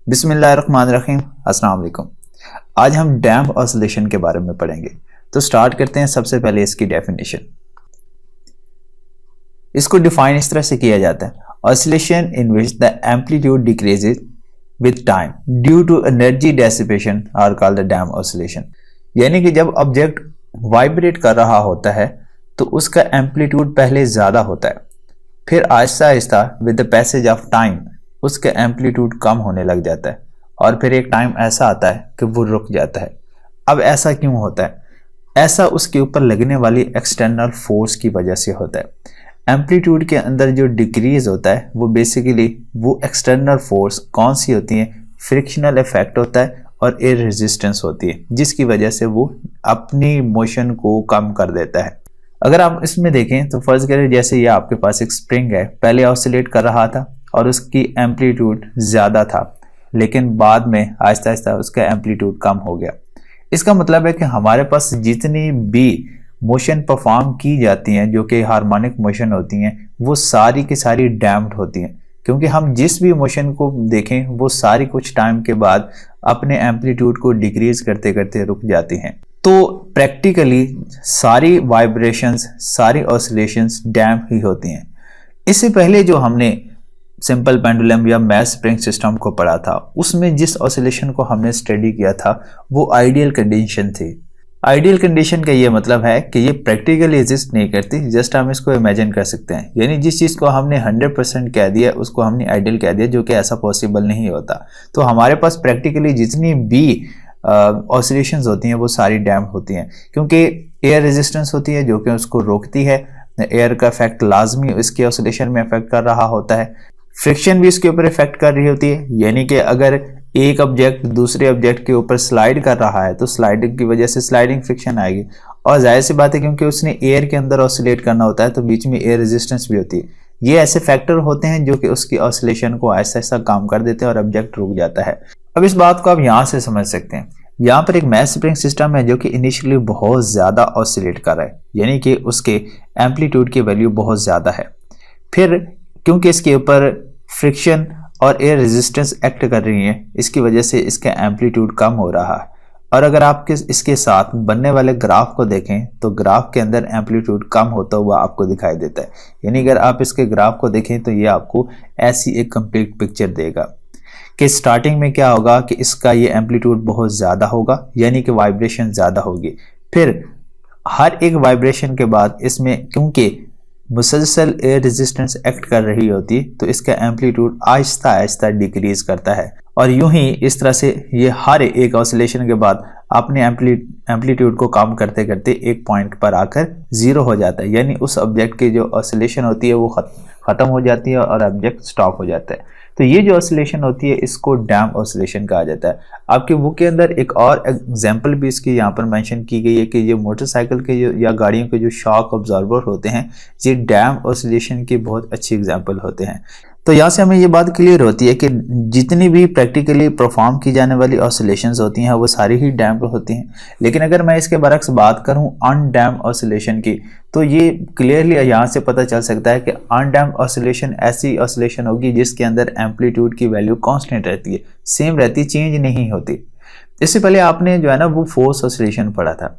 बिस्मिल्लाहिर्रहमानिर्रहीम। अस्सलाम वालेकुम। आज हम डैम्प ऑसिलेशन के बारे में पढ़ेंगे। तो स्टार्ट करते हैं सबसे पहले इसकी डेफिनेशन। इसको डिफाइन इस तरह से किया जाता है, oscillation in which the amplitude decreases with time due to energy dissipation are called the damp oscillation. यानी कि जब ऑब्जेक्ट वाइब्रेट कर रहा होता है तो उसका एम्पलीट्यूड पहले ज़्यादा होता है, फिर Aahista Aahista with the passage of time उसका एम्पलीट्यूड कम होने लग जाता है और फिर एक टाइम ऐसा आता है कि वो रुक जाता है। अब ऐसा क्यों होता है? ऐसा उसके ऊपर लगने वाली एक्सटर्नल फोर्स की वजह से होता है। एम्पलीट्यूड के अंदर जो डिक्रीज होता है वो बेसिकली वो एक्सटर्नल फोर्स कौन सी होती है? फ्रिक्शनल इफेक्ट होता है और एयर रेजिस्टेंस होती है, जिसकी वजह से वो अपनी मोशन को कम कर देता है। अगर आप इसमें देखें तो फर्ज करें जैसे ये आपके पास एक स्प्रिंग है, पहले ऑसिलेट कर रहा था और उसकी एम्पलीट्यूड ज़्यादा था, लेकिन बाद में आहिस्ता आहिस्ता उसका एम्पलीट्यूड कम हो गया। इसका मतलब है कि हमारे पास जितनी भी मोशन परफॉर्म की जाती हैं जो कि हार्मोनिक मोशन होती हैं वो सारी की सारी डैम्प्ड होती हैं, क्योंकि हम जिस भी मोशन को देखें वो सारी कुछ टाइम के बाद अपने एम्पलीट्यूड को डिक्रीज करते करते रुक जाती हैं। तो प्रैक्टिकली सारी वाइब्रेशंस, सारी ऑसिलेशंस डैम्प ही होती हैं। इससे पहले जो हमने सिंपल पेंडुलम या मैथ स्प्रिंग सिस्टम को पढ़ा था उसमें जिस ऑसिलेशन को हमने स्टडी किया था वो आइडियल कंडीशन थी। आइडियल कंडीशन का ये मतलब है कि ये प्रैक्टिकली एग्जिस्ट नहीं करती, जस्ट हम इसको इमेजिन कर सकते हैं। यानी जिस चीज़ को हमने 100% कह दिया उसको हमने आइडियल कह दिया, जो कि ऐसा पॉसिबल नहीं होता। तो हमारे पास प्रैक्टिकली जितनी भी ऑसिलेशंस होती हैं वो सारी डैम्प होती हैं, क्योंकि एयर रेजिस्टेंस होती है जो कि उसको रोकती है। एयर का इफेक्ट लाजमी इसके ऑसिलेशन में इफेक्ट कर रहा होता है। फ्रिक्शन भी इसके ऊपर इफेक्ट कर रही होती है, यानी कि अगर एक ऑब्जेक्ट दूसरे ऑब्जेक्ट के ऊपर स्लाइड कर रहा है तो स्लाइडिंग की वजह से स्लाइडिंग फ्रिक्शन आएगी। और जाहिर सी बात है क्योंकि उसने एयर के अंदर ऑसिलेट करना होता है तो बीच में एयर रेजिस्टेंस भी होती है। ये ऐसे फैक्टर होते हैं जो कि उसकी ऑसिलेशन को ऐसा ऐसा काम कर देते हैं और ऑब्जेक्ट रुक जाता है। अब इस बात को आप यहाँ से समझ सकते हैं। यहाँ पर एक मैथ स्प्रिंग सिस्टम है जो कि इनिशियली बहुत ज़्यादा ऑसिलेट कर रहा है, यानी कि उसके एम्पलीट्यूड की वैल्यू बहुत ज़्यादा है। फिर क्योंकि इसके ऊपर फ्रिक्शन और एयर रेजिस्टेंस एक्ट कर रही है, इसकी वजह से इसका एम्पलीट्यूड कम हो रहा है। और अगर आप इसके साथ बनने वाले ग्राफ को देखें तो ग्राफ के अंदर एम्पलीट्यूड कम होता हुआ आपको दिखाई देता है। यानी अगर आप इसके ग्राफ को देखें तो ये आपको ऐसी एक कंप्लीट पिक्चर देगा कि स्टार्टिंग में क्या होगा कि इसका ये एम्पलीट्यूड बहुत ज़्यादा होगा, यानी कि वाइब्रेशन ज़्यादा होगी। फिर हर एक वाइब्रेशन के बाद इसमें क्योंकि मुसलसल एयर रेजिस्टेंस एक्ट कर रही होती है तो इसका एम्पलीट्यूड आहिस्ता आहिस्ता डिक्रीज करता है और यूं ही इस तरह से ये हर एक ऑसिलेशन के बाद अपने एम्पलीट्यूड को कम करते करते एक पॉइंट पर आकर जीरो हो जाता है। यानी उस ऑब्जेक्ट की जो ऑसिलेशन होती है वो ख़त्म हो जाती है और ऑब्जेक्ट स्टॉप हो जाता है। तो ये जो ऑसिलेशन होती है इसको डैम्प ऑसिलेशन कहा जाता है। आपके बुक के अंदर एक और एग्जांपल भी इसकी यहाँ पर मेंशन की गई है कि ये मोटरसाइकिल के या गाड़ियों के जो शॉक ऑब्जर्वर होते हैं ये डैम्प ऑसिलेशन की बहुत अच्छी एग्जांपल होते हैं। तो यहाँ से हमें ये बात क्लियर होती है कि जितनी भी प्रैक्टिकली परफॉर्म की जाने वाली ऑसिलेशंस होती हैं वो सारी ही डैम्प होती हैं। लेकिन अगर मैं इसके बरक्स बात करूँ अनडैम्प ऑसिलेशन की तो ये क्लियरली यहाँ से पता चल सकता है कि अनडैम्प ऑसिलेशन ऐसी ऑसिलेशन होगी जिसके अंदर एम्पलीट्यूड की वैल्यू कांस्टेंट रहती है, सेम रहती, चेंज नहीं होती। इससे पहले आपने जो है ना वो फोर्स ऑसिलेशन पढ़ा था,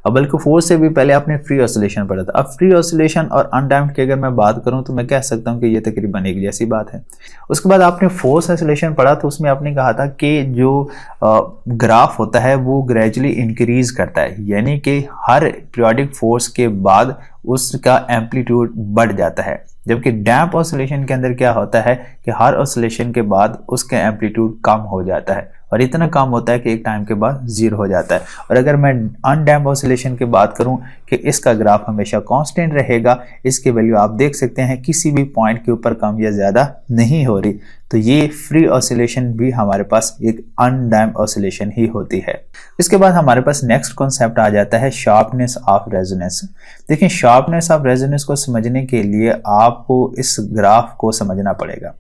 अब बल्कि फोर्स से भी पहले आपने फ्री ऑसिलेशन पढ़ा था। अब फ्री ऑसिलेशन और अनडैम्प्ड की अगर मैं बात करूं तो मैं कह सकता हूं कि ये तकरीबन एक जैसी बात है। उसके बाद आपने फोर्स ऑसिलेशन पढ़ा तो उसमें आपने कहा था कि जो ग्राफ होता है वो ग्रेजुअली इंक्रीज करता है, यानी कि हर पीरियोडिक फोर्स के बाद उसका एम्पलीट्यूड बढ़ जाता है। जबकि डैम्प ऑसिलेशन के अंदर क्या होता है कि हर ऑसिलेशन के बाद उसका एम्पलीट्यूड कम हो जाता है और इतना कम होता है कि एक टाइम के बाद जीरो हो जाता है। और अगर मैं अनडैम्प ऑसिलेशन की बात करूं कि इसका ग्राफ हमेशा कांस्टेंट रहेगा, इसकी वैल्यू आप देख सकते हैं किसी भी पॉइंट के ऊपर कम या ज़्यादा नहीं हो रही, तो ये फ्री ऑसिलेशन भी हमारे पास एक अनडैम्प ऑसिलेशन ही होती है। इसके बाद हमारे पास नेक्स्ट कॉन्सेप्ट आ जाता है शार्पनेस ऑफ रेजोनेंस। देखिए शार्पनेस ऑफ रेजोनेंस को समझने के लिए आपको इस ग्राफ को समझना पड़ेगा।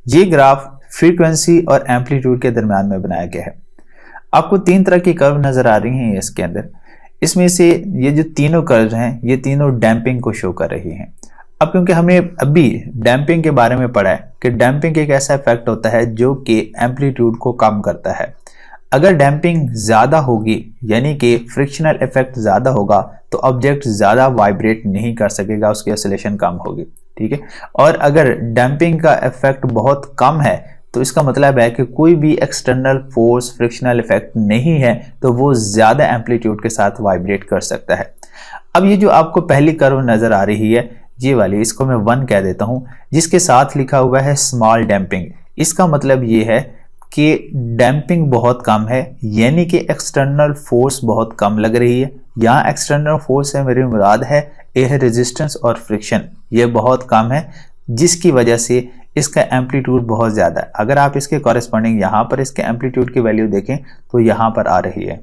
ये ग्राफ फ्रीक्वेंसी और एम्पलीट्यूड के दरम्यान में बनाया गया है। आपको तीन तरह की कर्व नजर आ रही हैं इसके अंदर। इसमें से ये जो तीनों कर्व हैं ये तीनों डैम्पिंग को शो कर रही हैं। अब क्योंकि हमने अभी डैम्पिंग के बारे में पढ़ा है कि डैम्पिंग एक ऐसा इफेक्ट होता है जो कि एम्पलीट्यूड को कम करता है। अगर डैम्पिंग ज़्यादा होगी यानी कि फ्रिक्शनल इफेक्ट ज़्यादा होगा तो ऑब्जेक्ट ज़्यादा वाइब्रेट नहीं कर सकेगा, उसकी ऑसिलेशन कम होगी, ठीक है। और अगर डैम्पिंग का इफेक्ट बहुत कम है तो इसका मतलब है कि कोई भी एक्सटर्नल फोर्स फ्रिक्शनल इफेक्ट नहीं है तो वो ज़्यादा एम्पलीट्यूड के साथ वाइब्रेट कर सकता है। अब ये जो आपको पहली कर्व नज़र आ रही है ये वाली, इसको मैं 1 कह देता हूँ, जिसके साथ लिखा हुआ है स्मॉल डैम्पिंग। इसका मतलब ये है कि डैम्पिंग बहुत कम है यानी कि एक्सटर्नल फोर्स बहुत कम लग रही है। यहाँ एक्सटर्नल फोर्स से मेरी मुराद है एयर रेजिस्टेंस और फ्रिक्शन, ये बहुत कम है जिसकी वजह से इसका एम्पलीट्यूड बहुत ज़्यादा है। अगर आप इसके कॉरेस्पॉन्डिंग यहाँ पर इसके एम्पलीट्यूड की वैल्यू देखें तो यहाँ पर आ रही है।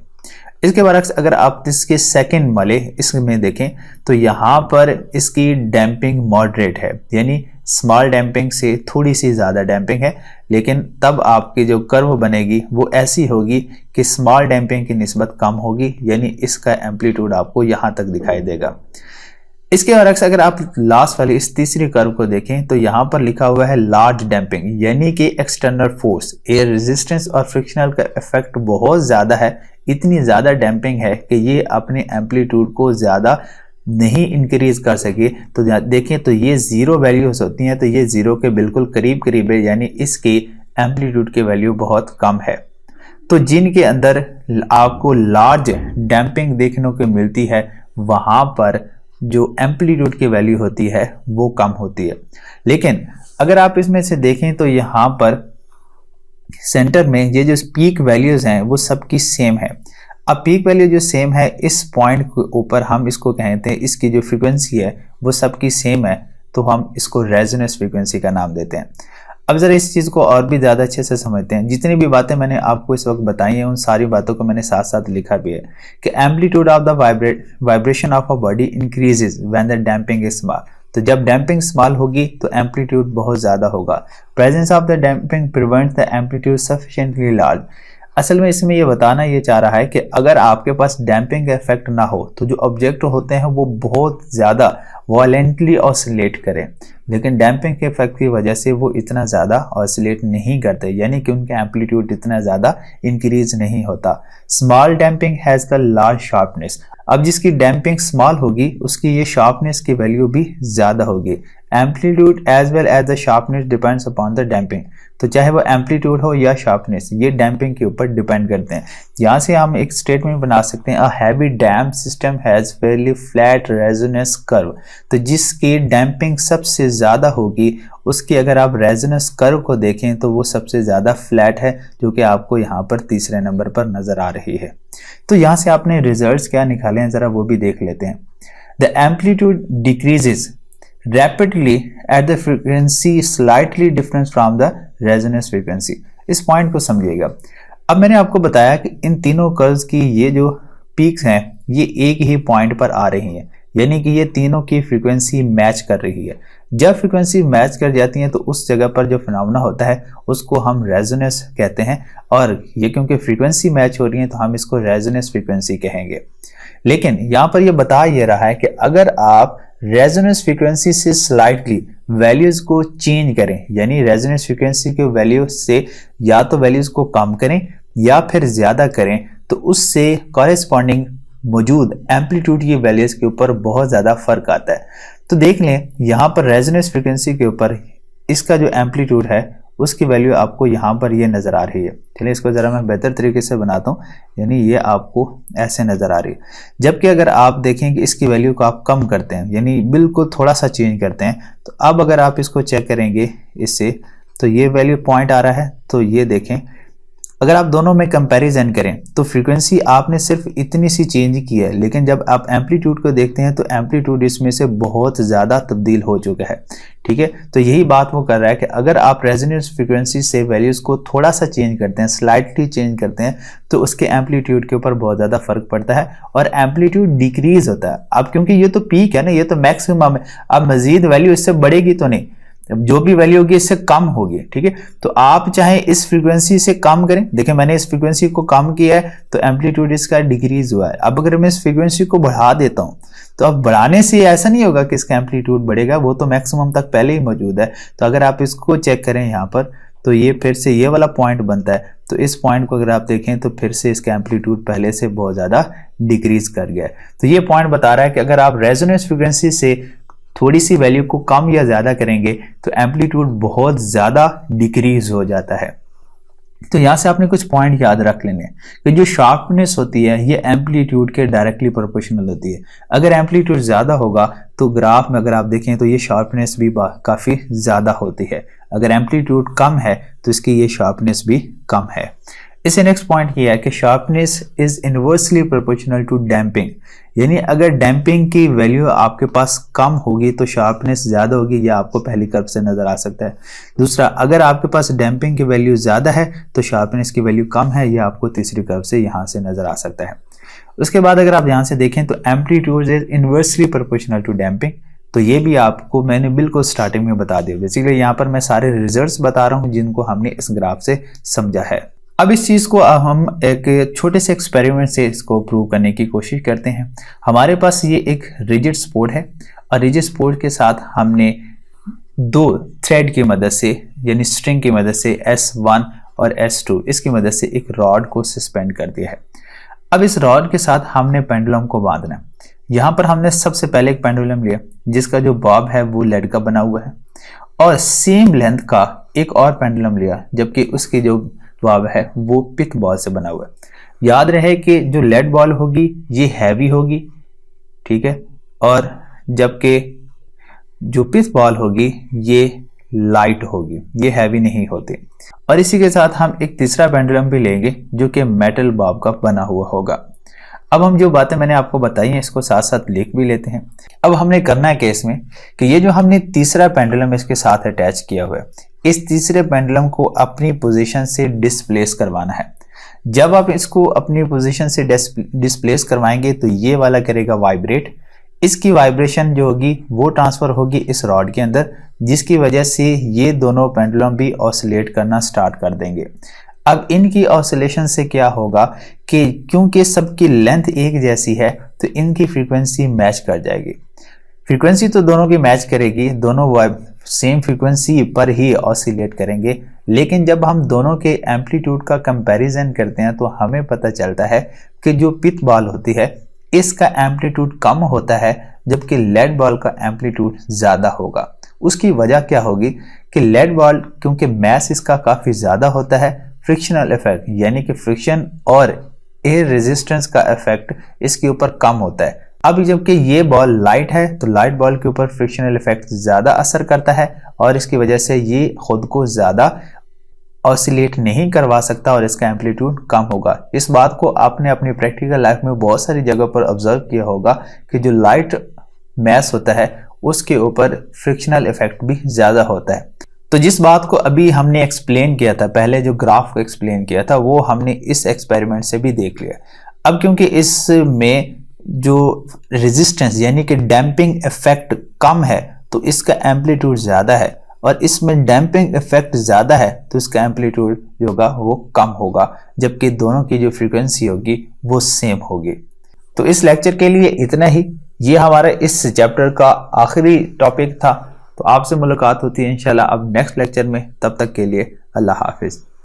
इसके बरक्स अगर आप इसके सेकंड वाले इसमें देखें तो यहाँ पर इसकी डैम्पिंग मॉडरेट है, यानी स्मॉल डैम्पिंग से थोड़ी सी ज़्यादा डैम्पिंग है, लेकिन तब आपकी जो कर्व बनेगी वो ऐसी होगी कि स्मॉल डैम्पिंग की निस्बत कम होगी, यानी इसका एम्पलीट्यूड आपको यहाँ तक दिखाई देगा। इसके बरक्स अगर आप लास्ट वाली इस तीसरी कर्व को देखें तो यहाँ पर लिखा हुआ है लार्ज डैम्पिंग, यानी कि एक्सटर्नल फोर्स एयर रेजिस्टेंस और फ्रिक्शनल का इफेक्ट बहुत ज़्यादा है। इतनी ज़्यादा डैम्पिंग है कि ये अपने एम्पलीट्यूड को ज़्यादा नहीं इंक्रीज कर सके। तो देखें तो ये ज़ीरो वैल्यूज होती हैं, तो ये ज़ीरो के बिल्कुल करीब करीब है, यानी इसकी एम्पलीट्यूड की वैल्यू बहुत कम है। तो जिनके अंदर आपको लार्ज डैम्पिंग देखने को मिलती है वहाँ पर जो एम्पलीट्यूड की वैल्यू होती है वो कम होती है। लेकिन अगर आप इसमें से देखें तो यहाँ पर सेंटर में ये जो पीक वैल्यूज हैं वो सबकी सेम है। अब पीक वैल्यू जो सेम है इस पॉइंट के ऊपर हम इसको कहते हैं, इसकी जो फ्रीक्वेंसी है वो सबकी सेम है, तो हम इसको रेजोनेंस फ्रीक्वेंसी का नाम देते हैं। अब जरा इस चीज़ को और भी ज़्यादा अच्छे से समझते हैं। जितनी भी बातें मैंने आपको इस वक्त बताई हैं उन सारी बातों को मैंने साथ साथ लिखा भी है कि amplitude of the vibration of a body increases when the damping is small. तो जब डैम्पिंग स्मॉल होगी तो एम्पलीट्यूड बहुत ज़्यादा होगा। Presence of the damping prevents the amplitude sufficiently large. असल में इसमें ये बताना ये चाह रहा है कि अगर आपके पास डैम्पिंग इफेक्ट ना हो तो जो ऑब्जेक्ट होते हैं वो बहुत ज़्यादा वॉलेंटली ऑसिलेट करें, लेकिन डैम्पिंग के इफेक्ट की वजह से वो इतना ज़्यादा ऑसिलेट नहीं करते, यानी कि उनका एम्पलीट्यूड इतना ज़्यादा इंक्रीज नहीं होता। Small damping has the large sharpness. अब जिसकी डैम्पिंग स्मॉल होगी उसकी ये शार्पनेस की वैल्यू भी ज़्यादा होगी। Amplitude as well as the sharpness depends upon the damping. तो चाहे वो एम्पलीट्यूड हो या शार्पनेस, ये डैम्पिंग के ऊपर डिपेंड करते हैं। यहाँ से हम एक स्टेटमेंट बना सकते हैं, a heavy damp system has Fairlie flat resonance curve. तो जिसकी डैम्पिंग सबसे ज़्यादा होगी उसकी अगर आप रेजोनेंस कर्व को देखें तो वो सबसे ज़्यादा फ्लैट है, जो कि आपको यहाँ पर तीसरे नंबर पर नज़र आ रही है। तो यहाँ से आपने रिजल्ट्स क्या निकाले हैं ज़रा वो भी देख लेते हैं। The amplitude decreases rapidly at the frequency slightly different from the resonance frequency। इस पॉइंट को समझिएगा। अब मैंने आपको बताया कि इन तीनों कर्व्स की ये जो पीक्स हैं ये एक ही पॉइंट पर आ रही हैं, यानी कि ये तीनों की फ्रीक्वेंसी मैच कर रही है। जब फ्रीक्वेंसी मैच कर जाती है तो उस जगह पर जो फिनोमेना होता है उसको हम रेजोनेंस कहते हैं, और ये क्योंकि फ्रीक्वेंसी मैच हो रही है तो हम इसको रेजोनेंस फ्रीक्वेंसी कहेंगे। लेकिन यहाँ पर ये बता ये रहा है कि अगर आप रेजोनेंस फ्रीक्वेंसी से स्लाइटली वैल्यूज को चेंज करें, यानी रेजोनेंस फ्रीक्वेंसी के वैल्यू से या तो वैल्यूज को कम करें या फिर ज्यादा करें, तो उससे कॉरेस्पॉन्डिंग मौजूद एम्पलीट्यूड की वैल्यूज के ऊपर बहुत ज्यादा फर्क आता है। तो देख लें यहाँ पर रेजोनेंस फ्रीक्वेंसी के ऊपर इसका जो एम्पलीट्यूड है उसकी वैल्यू आपको यहाँ पर ये नज़र आ रही है। चलिए इसको ज़रा मैं बेहतर तरीके से बनाता हूँ, यानी ये आपको ऐसे नज़र आ रही है। जबकि अगर आप देखें कि इसकी वैल्यू को आप कम करते हैं, यानी बिल्कुल थोड़ा सा चेंज करते हैं, तो अब अगर आप इसको चेक करेंगे इससे तो ये वैल्यू पॉइंट आ रहा है। तो ये देखें अगर आप दोनों में कंपैरिजन करें तो फ्रीक्वेंसी आपने सिर्फ इतनी सी चेंज की है, लेकिन जब आप एम्पलीट्यूड को देखते हैं तो एम्पलीट्यूड इसमें से बहुत ज़्यादा तब्दील हो चुका है। ठीक है, तो यही बात वो कर रहा है कि अगर आप रेजोनेंस फ्रीक्वेंसी से वैल्यूज़ को थोड़ा सा चेंज करते हैं, स्लाइटली चेंज करते हैं, तो उसके एम्पलीट्यूड के ऊपर बहुत ज़्यादा फर्क पड़ता है और एम्पलीट्यूड डिक्रीज होता है। अब क्योंकि ये तो पीक है ना, ये तो मैक्सिमम है, अब मजीद वैल्यू इससे बढ़ेगी तो नहीं। अब जो भी वैल्यू होगी इससे कम होगी, ठीक है। तो आप चाहे इस फ्रीक्वेंसी से कम करें, देखिए मैंने इस फ्रीक्वेंसी को कम किया है तो एम्पलीट्यूड इसका डिक्रीज हुआ है। अब अगर मैं इस फ्रीक्वेंसी को बढ़ा देता हूं तो अब बढ़ाने से ऐसा नहीं होगा कि इसका एम्पलीट्यूड बढ़ेगा, वो तो मैक्सिमम तक पहले ही मौजूद है। तो अगर आप इसको चेक करें यहाँ पर तो ये फिर से ये वाला पॉइंट बनता है, तो इस पॉइंट को अगर आप देखें तो फिर से इसका एम्पलीट्यूड पहले से बहुत ज़्यादा डिक्रीज कर गया है। तो ये पॉइंट बता रहा है कि अगर आप रेजोनेंस फ्रीक्वेंसी से थोड़ी सी वैल्यू को कम या ज़्यादा करेंगे तो एम्पलीट्यूड बहुत ज़्यादा डिक्रीज हो जाता है। तो यहाँ से आपने कुछ पॉइंट याद रख लेने हैं कि जो शार्पनेस होती है ये एम्पलीट्यूड के डायरेक्टली प्रोपोर्शनल होती है। अगर एम्पलीट्यूड ज़्यादा होगा तो ग्राफ में अगर आप देखें तो ये शार्पनेस भी काफ़ी ज़्यादा होती है, अगर एम्पलीट्यूड कम है तो इसकी ये शार्पनेस भी कम है। इसे नेक्स्ट पॉइंट ये है कि sharpness is inversely proportional to damping, यानी अगर डैम्पिंग की वैल्यू आपके पास कम होगी तो शार्पनेस ज़्यादा होगी, यह आपको पहली कर्व से नज़र आ सकता है। दूसरा, अगर आपके पास डैम्पिंग की वैल्यू ज़्यादा है तो शार्पनेस की वैल्यू कम है, यह आपको तीसरी कर्व से यहाँ से नज़र आ सकता है। उसके बाद अगर आप यहाँ से देखें तो amplitude is inversely proportional to damping, तो ये भी आपको मैंने बिल्कुल स्टार्टिंग में बता दिया। बेसिकली यहाँ पर मैं सारे रिजल्ट्स बता रहा हूँ जिनको हमने इस ग्राफ से समझा है। अब इस चीज़ को हम एक छोटे से एक्सपेरिमेंट से इसको प्रूव करने की कोशिश करते हैं। हमारे पास ये एक रिजिड स्पोर्ट है और रिजिड स्पोर्ट के साथ हमने दो थ्रेड की मदद से यानी स्ट्रिंग की मदद से S1 और S2 इसकी मदद से एक रॉड को सस्पेंड कर दिया है। अब इस रॉड के साथ हमने पेंडुलम को बांधना है। यहाँ पर हमने सबसे पहले एक पेंडुलम लिया जिसका जो बॉब है वो लेड का बना हुआ है और सेम लेंथ का एक और पेंडुलम लिया जबकि उसकी जो बॉब है वो पिथ बॉल से बना हुआ है। याद रहे कि जो लेड बॉल होगी ये हैवी होगी, ठीक है, और जबकि जो पिथ बॉल होगी ये लाइट होगी, ये हैवी नहीं होती। और इसी के साथ हम एक तीसरा पेंडुलम भी लेंगे जो कि मेटल बॉब का बना हुआ होगा। अब हम जो बातें मैंने आपको बताई हैं इसको साथ साथ लिख भी लेते हैं। अब हमने करना है केस में कि ये जो हमने तीसरा पेंडुलम इसके साथ अटैच किया हुआ है, इस तीसरे पेंडुलम को अपनी पोजीशन से डिस्प्लेस करवाना है। जब आप इसको अपनी पोजीशन से डिस्प्लेस करवाएंगे तो ये वाला करेगा वाइब्रेट, इसकी वाइब्रेशन जो होगी वो ट्रांसफर होगी इस रॉड के अंदर, जिसकी वजह से ये दोनों पेंडुलम भी ऑसिलेट करना स्टार्ट कर देंगे। अब इनकी ऑसिलेशन से क्या होगा कि क्योंकि सबकी लेंथ एक जैसी है तो इनकी फ्रीक्वेंसी मैच कर जाएगी। फ्रीक्वेंसी तो दोनों की मैच करेगी, दोनों सेम फ्रीक्वेंसी पर ही ऑसिलेट करेंगे, लेकिन जब हम दोनों के एम्पलीट्यूड का कंपैरिजन करते हैं तो हमें पता चलता है कि जो पिथ बॉल होती है इसका एम्पलीट्यूड कम होता है जबकि लेड बॉल का एम्पलीट्यूड ज़्यादा होगा। उसकी वजह क्या होगी कि लेड बॉल क्योंकि मैस इसका काफ़ी ज़्यादा होता है, फ्रिक्शनल इफेक्ट यानी कि फ्रिक्शन और एयर रेजिस्टेंस का इफेक्ट इसके ऊपर कम होता है। अब जबकि ये बॉल लाइट है तो लाइट बॉल के ऊपर फ्रिक्शनल इफेक्ट ज़्यादा असर करता है और इसकी वजह से ये खुद को ज़्यादा ऑसिलेट नहीं करवा सकता और इसका एम्पलीट्यूड कम होगा। इस बात को आपने अपनी प्रैक्टिकल लाइफ में बहुत सारी जगह पर ऑब्जर्व किया होगा कि जो लाइट मैस होता है उसके ऊपर फ्रिक्शनल इफेक्ट भी ज़्यादा होता है। तो जिस बात को अभी हमने एक्सप्लेन किया था, पहले जो ग्राफ को एक्सप्लेन किया था, वो हमने इस एक्सपेरिमेंट से भी देख लिया। अब क्योंकि इसमें जो रेजिस्टेंस यानी कि डैम्पिंग इफेक्ट कम है तो इसका एम्पलीट्यूड ज़्यादा है और इसमें डैम्पिंग इफेक्ट ज़्यादा है तो इसका एम्पलीट्यूड जो होगा वो कम होगा, जबकि दोनों की जो फ्रीक्वेंसी होगी वो सेम होगी। तो इस लेक्चर के लिए इतना ही। ये हमारा इस चैप्टर का आखिरी टॉपिक था। तो आपसे मुलाकात होती है इंशाल्लाह अब नेक्स्ट लेक्चर में। तब तक के लिए अल्लाह हाफिज़।